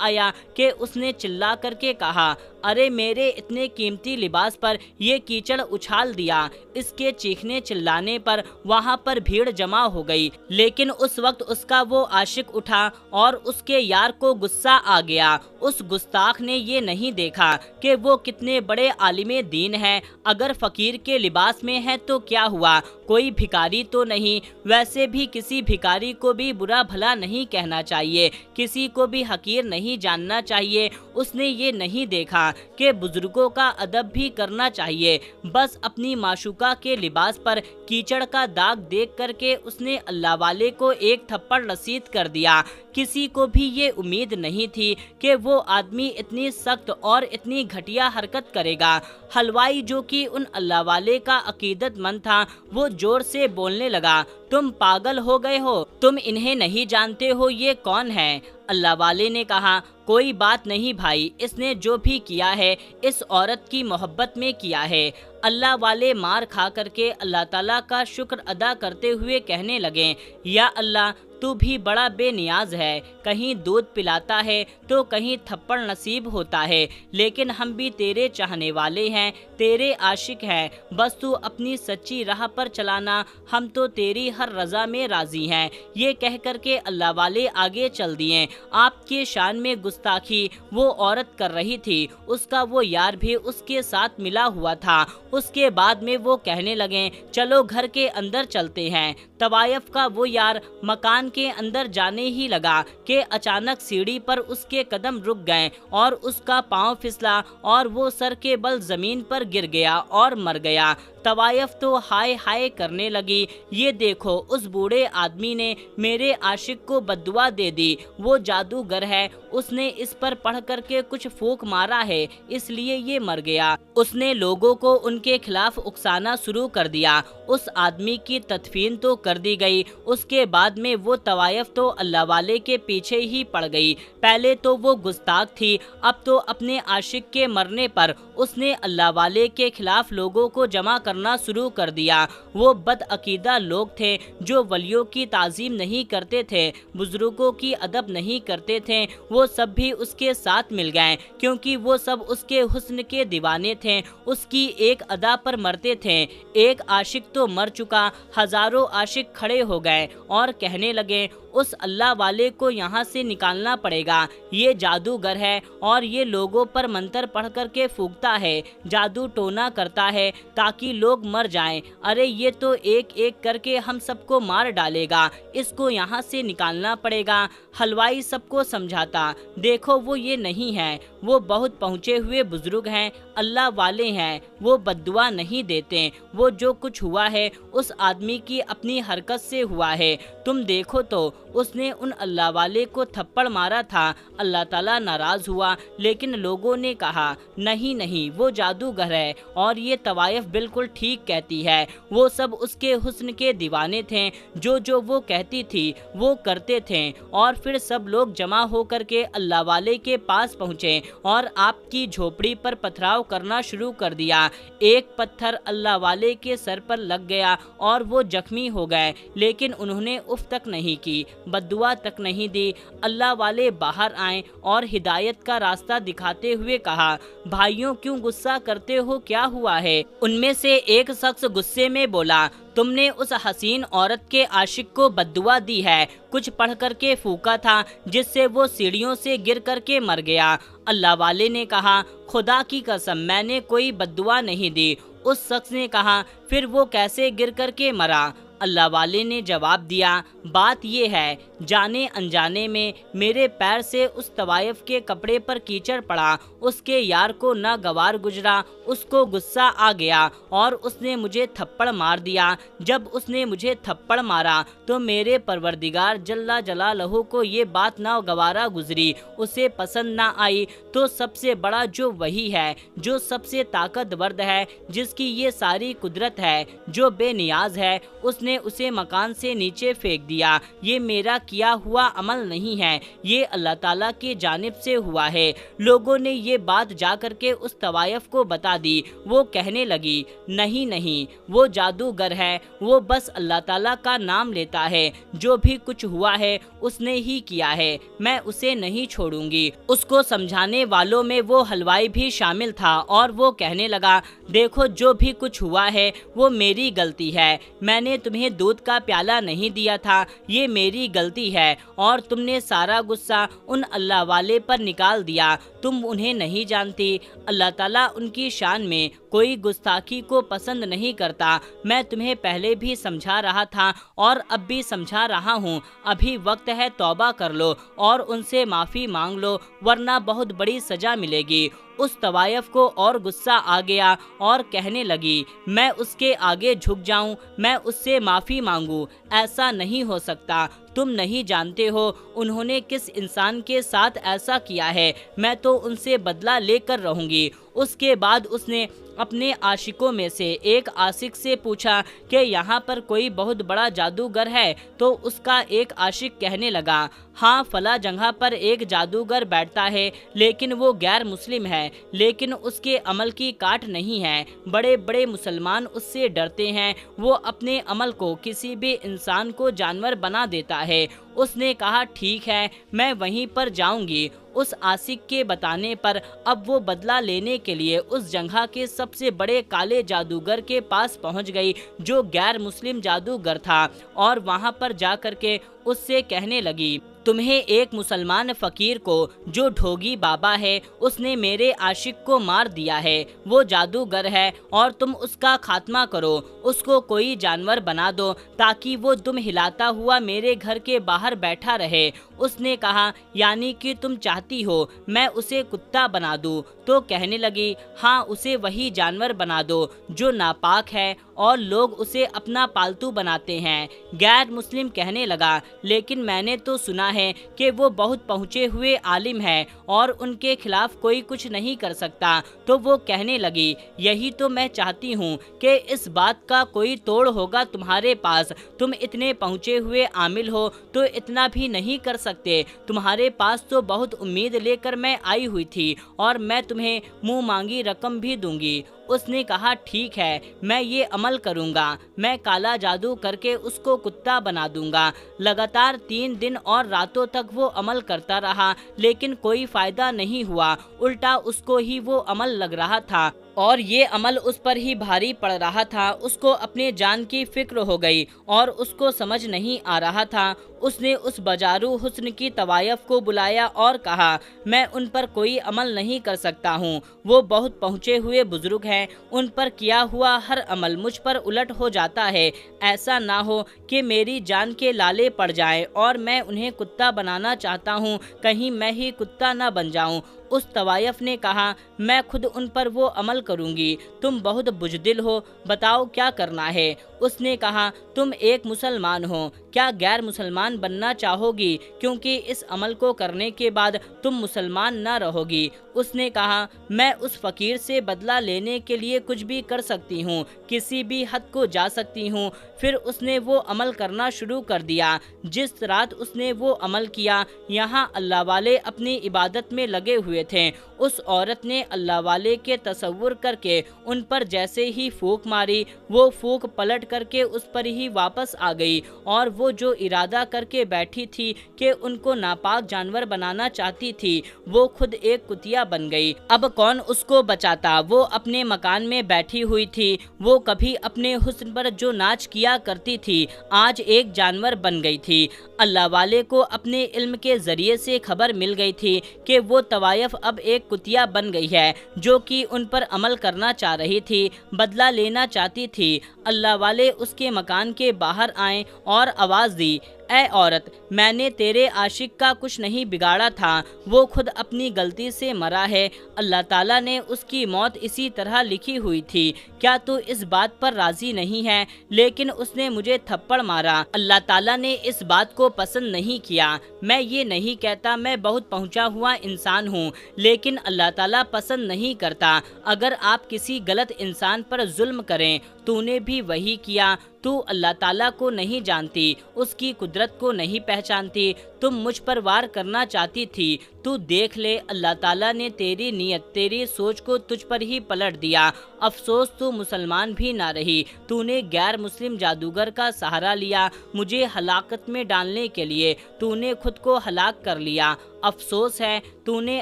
آیا کہ اس نے چلا کر کے کہا، ارے میرے اتنے قیمتی لباس پر یہ کیچڑ اچھال دیا۔ اس کے چیخنے چلانے پر وہاں پر بھیڑ جمع ہو گئی، لیکن اس وقت اس کا وہ عاشق اٹھا اور اس کے یار کو غصہ آ گیا۔ اس گستاخ نے یہ نہیں دیکھا کہ وہ کتنے بڑے عالم دین ہیں، اگر فقیر کے لباس میں ہے تو کیا ہوا، کوئی بھکاری تو نہیں۔ ویسے بھی کسی بھکاری کو بھی برا بھلا نہیں کہنا چاہیے، کسی کو بھی حقیر نہیں جاننا چاہیے۔ اس نے یہ نہیں دیکھا کہ بزرگوں کا ادب بھی کرنا چاہیے۔ بس اپنی معشوقہ کے لباس پر کیچڑ کا داغ دیکھ کر کے اس نے اللہ والے کو ایک تھپڑ رسید کر دیا۔ کسی کو بھی یہ امید نہیں تھی کہ وہ آدمی اتنی سخت اور اتنی گھٹیا حرکت کرے گا۔ حلوائی جو کہ ان اللہ والے کا عقیدت مند تھا، وہ زور سے بولنے لگا، تم پاگل ہو گئے ہو، تم انہیں نہیں جانتے ہو یہ کون ہے؟ اللہ والے نے کہا، کوئی بات نہیں بھائی، اس نے جو بھی کیا ہے اس عورت کی محبت میں کیا ہے۔ اللہ والے مار کھا کر کے اللہ تعالیٰ کا شکر ادا کرتے ہوئے کہنے لگے، یا اللہ تو بھی بڑا بے نیاز ہے، کہیں دودھ پلاتا ہے تو کہیں تھپڑ نصیب ہوتا ہے، لیکن ہم بھی تیرے چاہنے والے ہیں، تیرے عاشق ہیں، بس تو اپنی سچی راہ پر چلانا، ہم تو تیری ہر رضا میں راضی ہیں۔ یہ کہہ کر کے اللہ والے آگے چل دیے۔ آپ کے شان میں گستاخی وہ عورت کر رہی تھی، اس کا وہ یار بھی اس کے ساتھ ملا ہوا تھا۔ اس کے بعد میں وہ کہنے لگے، چلو گھر کے اندر چلتے ہیں۔ طوائف کا وہ یار مکان کے اندر جانے ہی لگا کہ اچانک سیڑھی پر اس کے قدم رک گئے اور اس کا پاؤں پھسلا اور وہ سر کے بل زمین پر گر گیا اور مر گیا۔ طوائف تو ہائے ہائے کرنے لگی، یہ دیکھو اس بوڑھے آدمی نے میرے عاشق کو بد دعا دے دی، وہ جادوگر ہے، اس نے اس پر پڑھ کر کے کچھ پھونک مارا ہے، اس لیے یہ مر گیا۔ اس نے لوگوں کو ان کے خلاف اکسانا شروع کر دیا۔ اس آدمی کی تدفین تو کر دی گئی، اس کے بعد میں وہ طوائف تو اللہ والے کے پیچھے ہی پڑ گئی۔ پہلے تو وہ گستاخ تھی، اب تو اپنے عاشق کے مرنے پر اس نے اللہ والے کے خلاف لوگوں کو جمع کرنا شروع کر دیا۔ وہ بد عقیدہ لوگ تھے جو ولیوں کی تعظیم نہیں کرتے تھے، بزرگوں کی ادب نہیں کرتے تھے، وہ سب بھی اس کے ساتھ مل گئے، کیونکہ وہ سب اس کے حسن کے دیوانے تھے، اس کی ایک ادا پر مرتے تھے۔ ایک عاشق تو مر چکا، ہزاروں عاشق کھڑے ہو گئے اور کہنے لگے، اس اللہ والے کو یہاں سے نکالنا پڑے گا، یہ جادوگر ہے اور یہ لوگوں پر منتر پڑھ کر کے پھونکتا ہے، جادو ٹونا کرتا ہے تاکہ لوگ مر جائیں، ارے یہ تو ایک ایک کر کے ہم سب کو مار ڈالے گا، اس کو یہاں سے نکالنا پڑے گا۔ حلوائی سب کو سمجھاتا، دیکھو وہ یہ نہیں ہے، وہ بہت پہنچے ہوئے بزرگ ہیں، اللہ والے ہیں، وہ بد دعا نہیں دیتے، وہ جو کچھ ہوا ہے اس آدمی کی اپنی حرکت سے ہوا ہے، تم دیکھو تو اس نے ان اللہ والے کو تھپڑ مارا تھا، اللہ تعالیٰ ناراض ہوا، لیکن لوگوں نے کہا نہیں نہیں وہ جادوگر ہے اور یہ طوائف بالکل ٹھیک کہتی ہے، وہ سب اس کے حسن کے دیوانے تھے، جو وہ کہتی تھی وہ کرتے تھے۔ اور پھر سب لوگ جمع ہو کر کے اللہ والے کے پاس پہنچے اور آپ کی جھوپڑی پر پتھراؤ کرنا شروع کر دیا۔ ایک پتھر اللہ والے کے سر پر لگ گیا اور وہ زخمی ہو گئے، لیکن انہوں نے اف تک نہیں کی، بد دعا تک نہیں دی۔ اللہ والے باہر آئے اور ہدایت کا راستہ دکھاتے ہوئے کہا، بھائیوں کیوں غصہ کرتے ہو، کیا ہوا ہے؟ ان میں سے ایک شخص غصے میں بولا، تم نے اس حسین عورت کے عاشق کو بد دعا دی ہے، کچھ پڑھ کر کے پھونکا تھا جس سے وہ سیڑھیوں سے گر کر کے مر گیا۔ اللہ والے نے کہا، خدا کی قسم میں نے کوئی بد دعا نہیں دی۔ اس شخص نے کہا، پھر وہ کیسے گر کر کے مرا؟ اللہ والے نے جواب دیا، بات یہ ہے، جانے انجانے میں میرے پیر سے اس طوائف کے کپڑے پر کیچڑ پڑا، اس کے یار کو ناگوار گزرا، اس کو غصہ آ گیا اور اس نے مجھے تھپڑ مار دیا۔ جب اس نے مجھے تھپڑ مارا تو میرے پروردگار جل جلالہ کو یہ بات ناگوارا گزری، اسے پسند نہ آئی، تو سب سے بڑا جو وہی ہے، جو سب سے طاقتور ہے، جس کی یہ ساری قدرت ہے، جو بے نیاز ہے، اس نے نے اسے مکان سے نیچے پھینک دیا۔ یہ میرا کیا ہوا عمل نہیں ہے، یہ اللہ تعالیٰ کی جانب سے ہوا ہے۔ لوگوں نے یہ بات جا کر کے اس طوائف کو بتا دی۔ وہ کہنے لگی نہیں نہیں، وہ جادوگر ہے، وہ بس اللہ تعالیٰ کا نام لیتا ہے، جو بھی کچھ ہوا ہے اس نے ہی کیا ہے، میں اسے نہیں چھوڑوں گی۔ اس کو سمجھانے والوں میں وہ حلوائی بھی شامل تھا اور وہ کہنے لگا دیکھو جو بھی کچھ ہوا ہے وہ میری غلطی ہے، میں نے تمہیں دودھ کا پیالہ نہیں دیا تھا، یہ میری غلطی ہے، اور تم نے سارا غصہ ان اللہ والے پر نکال دیا، تم انہیں نہیں جانتی، اللہ تعالیٰ ان کی شان میں کوئی گستاخی کو پسند نہیں کرتا۔ میں تمہیں پہلے بھی سمجھا رہا تھا اور اب بھی سمجھا رہا ہوں، ابھی وقت ہے توبہ کر لو اور ان سے معافی مانگ لو ورنہ بہت بڑی سزا ملے گی۔ اس طوائف کو اور غصہ آ گیا اور کہنے لگی میں اس کے آگے جھک جاؤں، میں اس سے معافی مانگوں، ایسا نہیں ہو سکتا، تم نہیں جانتے ہو انہوں نے کس انسان کے ساتھ ایسا کیا ہے، میں تو ان سے بدلہ لے کر رہوں گی۔ اس کے بعد اس نے اپنے عاشقوں میں سے ایک عاشق سے پوچھا کہ یہاں پر کوئی بہت بڑا جادوگر ہے، تو اس کا ایک عاشق کہنے لگا ہاں فلاں جگہ پر ایک جادوگر بیٹھتا ہے، لیکن وہ غیر مسلم ہے، لیکن اس کے عمل کی کاٹ نہیں ہے، بڑے بڑے مسلمان اس سے ڈرتے ہیں، وہ اپنے عمل کو کسی بھی انسان کو جانور بنا دیتا ہے۔ اس نے کہا ٹھیک ہے میں وہیں پر جاؤں گی۔ اس عاشق کے بتانے پر اب وہ بدلہ لینے کے لیے اس جگہ کے سب سے بڑے کالے جادوگر کے پاس پہنچ گئی جو غیر مسلم جادوگر تھا، اور وہاں پر جا کر کے اس سے کہنے لگی تمہیں ایک مسلمان فقیر کو جو ڈھوگی بابا ہے اس نے میرے عاشق کو مار دیا ہے، وہ جادوگر ہے اور تم اس کا خاتمہ کرو، اس کو کوئی جانور بنا دو تاکہ وہ دم ہلاتا ہوا میرے گھر کے باہر بیٹھا رہے۔ اس نے کہا یعنی کہ تم چاہتی ہو میں اسے کتا بنا دوں؟ تو کہنے لگی ہاں اسے وہی جانور بنا دو جو ناپاک ہے اور لوگ اسے اپنا پالتو بناتے ہیں۔ غیر مسلم کہنے لگا لیکن میں نے تو سنا ہے کہ وہ بہت پہنچے ہوئے عالم ہے اور ان کے خلاف کوئی کچھ نہیں کر سکتا۔ تو وہ کہنے لگی یہی تو میں چاہتی ہوں کہ اس بات کا کوئی توڑ ہوگا تمہارے پاس، تم اتنے پہنچے ہوئے عامل ہو تو اتنا بھی نہیں کر سکتے، تمہارے پاس تو بہت امید لے کر میں آئی ہوئی تھی اور میں تمہیں منہ مانگی رقم بھی دوں گی۔ اس نے کہا ٹھیک ہے میں یہ عمل کروں گا، میں کالا جادو کر کے اس کو کتا بنا دوں گا۔ لگاتار 3 دن اور راتوں تک وہ عمل کرتا رہا لیکن کوئی فائدہ نہیں ہوا، الٹا اس کو ہی وہ عمل لگ رہا تھا اور یہ عمل اس پر ہی بھاری پڑ رہا تھا۔ اس کو اپنے جان کی فکر ہو گئی اور اس کو سمجھ نہیں آ رہا تھا۔ اس نے اس بجارو حسن کی طوائف کو بلایا اور کہا میں ان پر کوئی عمل نہیں کر سکتا ہوں، وہ بہت پہنچے ہوئے بزرگ ہیں، ان پر کیا ہوا ہر عمل مجھ پر الٹ ہو جاتا ہے، ایسا نہ ہو کہ میری جان کے لالے پڑ جائیں اور میں انہیں کتا بنانا چاہتا ہوں، کہیں میں ہی کتا نہ بن جاؤں۔ اس طوائف نے کہا میں خود ان پر وہ عمل کروں گی، تم بہت بزدل ہو، بتاؤ کیا کرنا ہے؟ اس نے کہا تم ایک مسلمان ہو، کیا غیر مسلمان بننا چاہو گی کیونکہ اس عمل کو کرنے کے بعد تم مسلمان نہ رہو گی؟ اس نے کہا میں اس فقیر سے بدلہ لینے کے لیے کچھ بھی کر سکتی ہوں، کسی بھی حد کو جا سکتی ہوں۔ پھر اس نے وہ عمل کرنا شروع کر دیا۔ جس رات اس نے وہ عمل کیا یہاں اللہ والے اپنی عبادت میں لگے ہوئے تھے، اس عورت نے اللہ والے کے تصور کر کے ان پر جیسے ہی پھونک ماری، وہ پھونک پلٹ کر کے اس پر ہی واپس آ گئی، اور وہ جو ارادہ کر کے بیٹھی تھی کہ ان کو ناپاک جانور بنانا چاہتی تھی وہ خود ایک کتیا بن گئی۔ اب کون اس کو بچاتا؟ وہ اپنے مکان میں بیٹھی ہوئی تھی، وہ کبھی اپنے حسن پر جو ناچ کیا کرتی تھی آج ایک جانور بن گئی تھی۔ اللہ والے کو اپنے علم کے ذریعے سے خبر مل گئی تھی کہ وہ طوائف اب ایک کتیا بن گئی ہے جو کہ ان پر عمل کرنا چاہ رہی تھی، بدلہ لینا چاہتی تھی۔ اللہ والے اس کے مکان کے باہر آئیں اور آواز دی اے عورت میں نے تیرے عاشق کا کچھ نہیں بگاڑا تھا، وہ خود اپنی غلطی سے مرا ہے، اللہ تعالیٰ نے اس کی موت اسی طرح لکھی ہوئی تھی، کیا تو اس بات پر راضی نہیں ہے؟ لیکن اس نے مجھے تھپڑ مارا، اللہ تعالیٰ نے اس بات کو پسند نہیں کیا۔ میں یہ نہیں کہتا میں بہت پہنچا ہوا انسان ہوں، لیکن اللہ تعالیٰ پسند نہیں کرتا۔ اگر آپ کسی غلط انسان پر ظلم کریں تو نے بھی وہی کیا۔ تو اللہ تعالیٰ کو نہیں جانتی، اس کی قدرت کو نہیں پہچانتی، تم مجھ پر وار کرنا چاہتی تھی۔ تو دیکھ لے اللہ تعالیٰ نے تیری نیت، تیری سوچ کو تجھ پر ہی پلٹ دیا۔ افسوس تو مسلمان بھی نہ رہی، تو نے غیر مسلم جادوگر کا سہارا لیا مجھے ہلاکت میں ڈالنے کے لیے، تو نے خود کو ہلاک کر لیا۔ افسوس ہے تو نے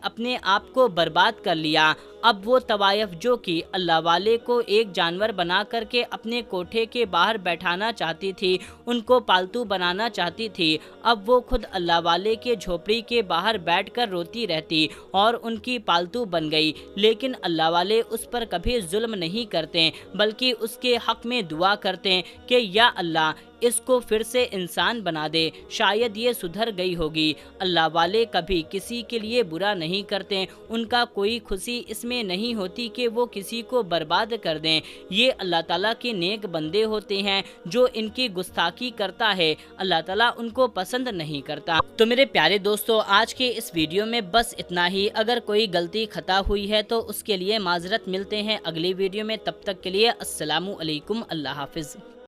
اپنے آپ کو برباد کر لیا۔ اب وہ طوائف جو کہ اللہ والے کو ایک جانور بنا کر کے اپنے کوٹھے کے باہر بیٹھانا چاہتی تھی، ان کو پالتو بنانا چاہتی تھی، اب وہ خود اللہ والے کے جھوپڑی کے باہر بیٹھ کر روتی رہتی اور ان کی پالتو بن گئی۔ لیکن اللہ والے اس پر کبھی ظلم نہیں کرتے، بلکہ اس کے حق میں دعا کرتے کہ یا اللہ اس کو پھر سے انسان بنا دے، شاید یہ سدھر گئی ہوگی۔ اللہ والے کبھی کسی کے لیے برا نہیں کرتے، ان کا کوئی خوشی اس میں نہیں ہوتی کہ وہ کسی کو برباد کر دیں۔ یہ اللہ تعالیٰ کے نیک بندے ہوتے ہیں، جو ان کی گستاخی کرتا ہے اللہ تعالیٰ ان کو پسند نہیں کرتا۔ تو میرے پیارے دوستو، آج کے اس ویڈیو میں بس اتنا ہی۔ اگر کوئی غلطی خطا ہوئی ہے تو اس کے لیے معذرت، ملتے ہیں اگلی ویڈیو میں، تب تک کے لیے السلام علیکم، اللہ حافظ۔